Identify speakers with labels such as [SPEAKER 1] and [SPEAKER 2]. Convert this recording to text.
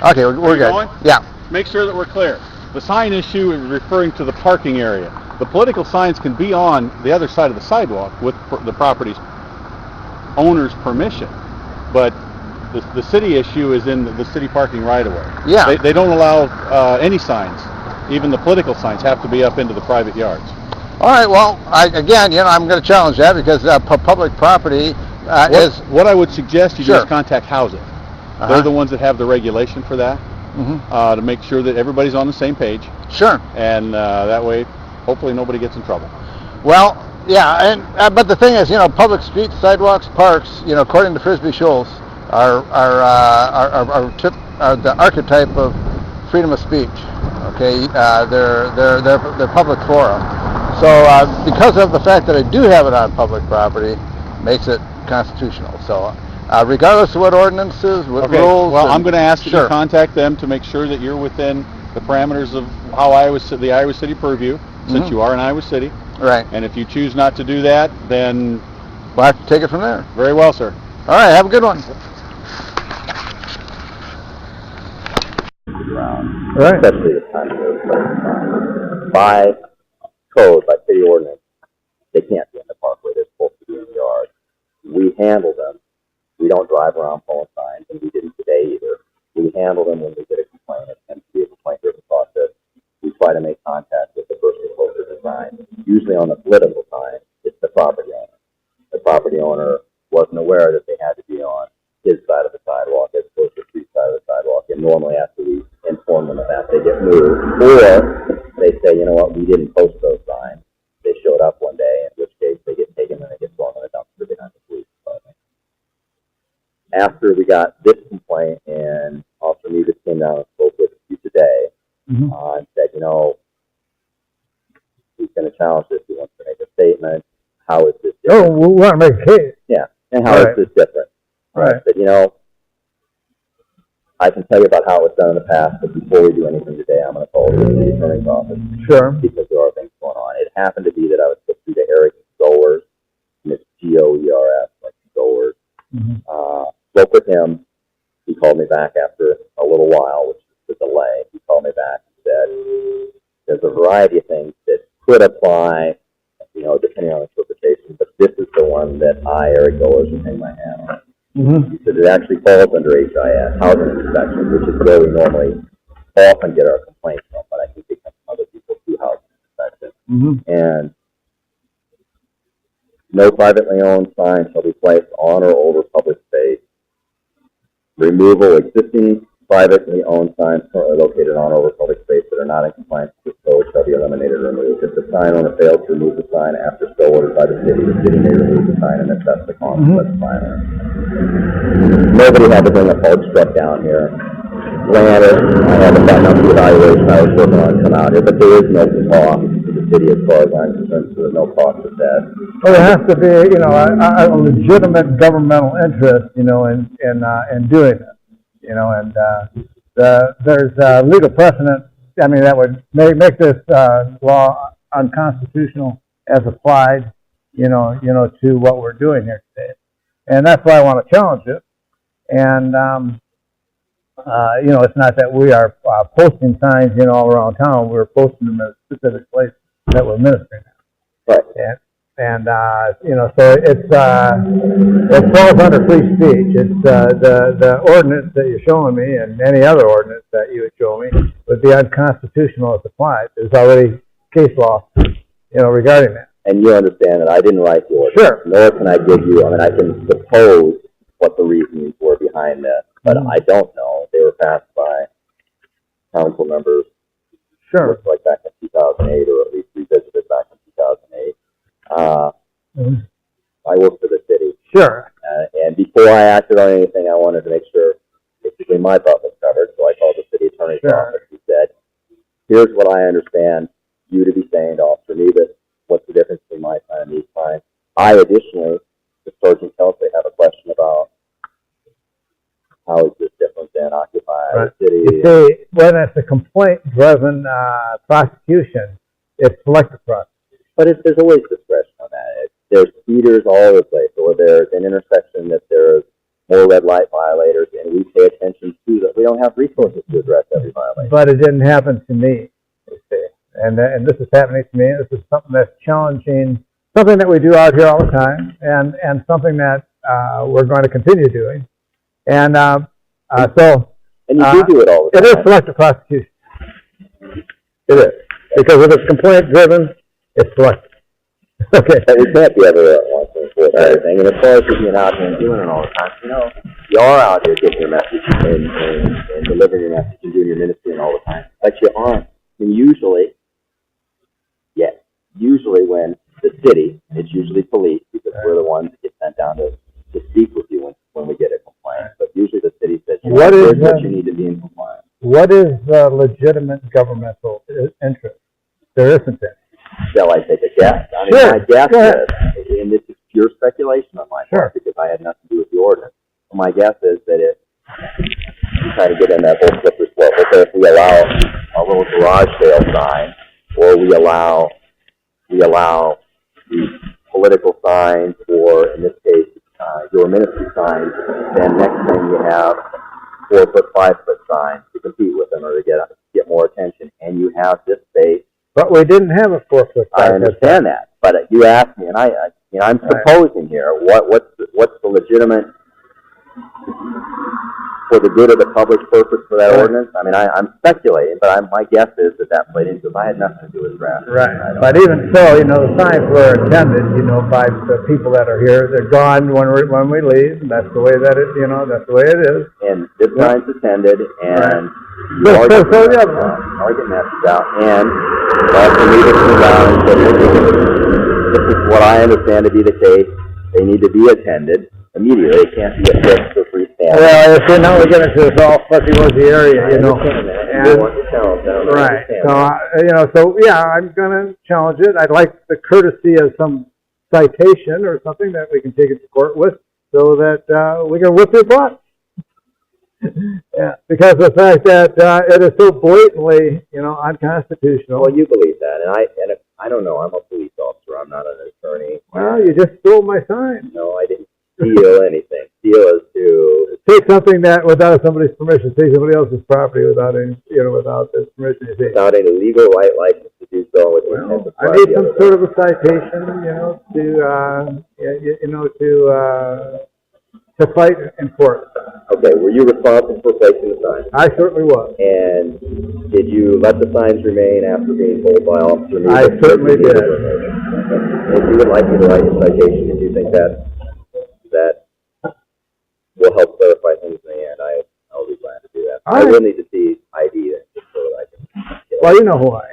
[SPEAKER 1] Okay, we're good.
[SPEAKER 2] Going?
[SPEAKER 1] Yeah.
[SPEAKER 2] Make sure that we're clear. The sign issue is referring to the parking area. The political signs can be on the other side of the sidewalk with the property's owner's permission, but the city issue is in the city parking right of way.
[SPEAKER 1] Yeah.
[SPEAKER 2] They don't allow any signs. Even the political signs have to be up into the private yards.
[SPEAKER 1] All right. Well, again, I'm going to challenge that because public property is.
[SPEAKER 2] What I would suggest you do
[SPEAKER 1] Sure.
[SPEAKER 2] is contact Housing. They're the ones that have the regulation for that, to make sure that everybody's on the same page.
[SPEAKER 1] Sure.
[SPEAKER 2] And that way, hopefully, nobody gets in trouble.
[SPEAKER 1] Well, yeah, and but the thing is, public streets, sidewalks, parks, according to Frisbee Schultz, are the archetype of freedom of speech. Okay, they're public fora. So because of the fact that I do have it on public property, makes it constitutional. So regardless of what ordinances, what rules.
[SPEAKER 2] Well, I'm going to ask you to contact them to make sure that you're within the parameters of how the Iowa City purview, since you are in Iowa City.
[SPEAKER 1] Right.
[SPEAKER 2] And if you choose not to do that, then
[SPEAKER 1] we'll have to take it from there.
[SPEAKER 2] Very well, sir.
[SPEAKER 1] All right. Have a good one.
[SPEAKER 3] Right. Especially the time of by code, by city ordinance, they can't be in the parkway. They're supposed to be in the yard. We handle them. We don't drive around pulling signs, and we didn't today either. We handle them when we get a complaint. It tends to be a complaint-driven process. We try to make contact with the person close to the sign. Usually on the political sign, it's the property owner. The property owner wasn't aware that they had to be on his side of the sidewalk as opposed to the street side of the sidewalk. And normally after we inform them of that, they get moved. Or they say, you know what, we didn't post those signs. They showed up one day, in which case they get taken and they get thrown in a dumpster behind the police department. After we got this complaint and Officer Nevis came down and spoke with you today, and said, he's going to challenge this. He wants to make a statement. How is this different?
[SPEAKER 4] Oh, we want to make a case.
[SPEAKER 3] Yeah. And how is this different?
[SPEAKER 4] Right.
[SPEAKER 3] I said, I can tell you about how it was done in the past, but before we do anything today, I'm going to call the city attorney's office.
[SPEAKER 4] Sure.
[SPEAKER 3] Because there are things going on. It happened to be that I was put through to Eric Goers, and it's Goers, like Goers. Spoke with him. He called me back after a little while, which is the delay. He called me back and said, there's a variety of things that could apply, depending on interpretation, but this is the one that I, Eric Goers, will hang my hat on. He said it actually falls under HIS, housing inspection, which is where we normally often get our complaints from, but I think they come from other people through housing inspection. And no privately owned sign shall be placed on or over public space. Removal of existing privately owned signs currently located on or over public space that are not in compliance with code shall be eliminated or removed. If the sign owner fails to remove the sign after so ordered by the city may remove the sign and assess the cost of the sign. Nobody had to bring a fork truck down here. Granted, I had to find out the evaluation I was working on come out here, but there is no cost to the city as far as I'm concerned, so there's no cost of that.
[SPEAKER 4] Well, there has to be, a legitimate governmental interest, in doing this. And there's legal precedent. I mean, that would make this law unconstitutional as applied, to what we're doing here today. And that's why I want to challenge it. And it's not that we are posting signs, all around town. We're posting them at a specific place that we're ministering at.
[SPEAKER 3] Right.
[SPEAKER 4] And so it falls under free speech. It's the ordinance that you're showing me, and any other ordinance that you would show me, would be unconstitutional if applied. There's already case law, regarding that.
[SPEAKER 3] And you understand that I didn't write the ordinance.
[SPEAKER 4] Sure.
[SPEAKER 3] Nor can I give you. I can suppose what the reasons were behind this, but I don't know. They were passed by council members.
[SPEAKER 4] Sure.
[SPEAKER 3] Looks like back in 2008, or at least revisited back in 2008. I work for the city.
[SPEAKER 4] Sure.
[SPEAKER 3] And before I acted on anything, I wanted to make sure basically my butt was covered. So I called the city attorney's office and said, here's what I understand you to be saying to Officer Nevis. What's the difference between my sign and these signs? I additionally, to Sergeant Kelsey, have a question about how is this different than Occupy City?
[SPEAKER 4] You see, when it's a complaint-driven prosecution, it's selective prosecution.
[SPEAKER 3] But there's always discretion on that. There's speeders all over the place, or there's an intersection that there's more red light violators, and we pay attention to that. We don't have resources to address every violation.
[SPEAKER 4] But it didn't happen to me, you see. And this is happening to me. This is something that's challenging, something that we do out here all the time, and something that we're going to continue doing. And so...
[SPEAKER 3] And you do it all the time.
[SPEAKER 4] It is selective prosecution. It is. Because if it's complaint-driven, it's selective. Okay.
[SPEAKER 3] But we can't be everywhere at once and enforce everything. And as far as you being out here and doing it all the time, you are out here getting your message and delivering your message and doing your ministry and all the time. But you aren't. And usually when the city, and it's usually police, because we're the ones that get sent down to speak with you when we get a complaint. But usually the city says, what you need to be in compliance.
[SPEAKER 4] What is legitimate governmental interest? There isn't any.
[SPEAKER 3] Shall I take a guess? I mean,
[SPEAKER 4] Sure.
[SPEAKER 3] my guess is, and this is pure speculation on my part, because I had nothing to do with the ordinance. But my guess is that if you try to get in that whole slippery slope, okay, if we allow a little garage sale sign, or we allow these political signs, or in this case, your ministry signs, then next thing you have 4-foot, 5-foot signs to compete with them or to get more attention, and you have this space.
[SPEAKER 4] But we didn't have a 4-foot.
[SPEAKER 3] I understand that, but you asked me, and I'm supposing here what's the legitimate for the good of the public purpose for that ordinance. I mean, I'm speculating, but my guess is that played into it. I had nothing to do with draft.
[SPEAKER 4] Right. But even so, the signs were attended, by the people that are here. They're gone when we leave. And that's the way that that's the way it is.
[SPEAKER 3] And this sign's attended, and
[SPEAKER 4] you are getting
[SPEAKER 3] message out, and also leadership down and said, this is what I understand to be the case. They need to be attended immediately. It can't be a fixed or freestanding.
[SPEAKER 4] Well, now we get into this all fuzzy-wuzzy area,
[SPEAKER 3] And want to challenge them.
[SPEAKER 4] Right. So, I'm going to challenge it. I'd like the courtesy of some citation or something that we can take it to court with, so that we can whip your butt. Yeah, because the fact that it is so blatantly, unconstitutional.
[SPEAKER 3] Well, you believe that, and I don't know. I'm a police officer. I'm not an attorney.
[SPEAKER 4] Well, you just stole my sign.
[SPEAKER 3] No, I didn't steal anything. Steal is to
[SPEAKER 4] take something that without somebody's permission, take somebody else's property without any, without their permission.
[SPEAKER 3] Without any legal license to do so. With
[SPEAKER 4] I need some sort of a citation, to fight in court.
[SPEAKER 3] Okay, were you responsible for placing the sign?
[SPEAKER 4] I certainly was.
[SPEAKER 3] And did you let the signs remain after being told by officers?
[SPEAKER 4] I certainly did.
[SPEAKER 3] If you would like me to write a citation, if you think that will help clarify things in the end, I'll be glad to do that. I will need to see ID then, just so that I can.
[SPEAKER 4] Well, you know who I am.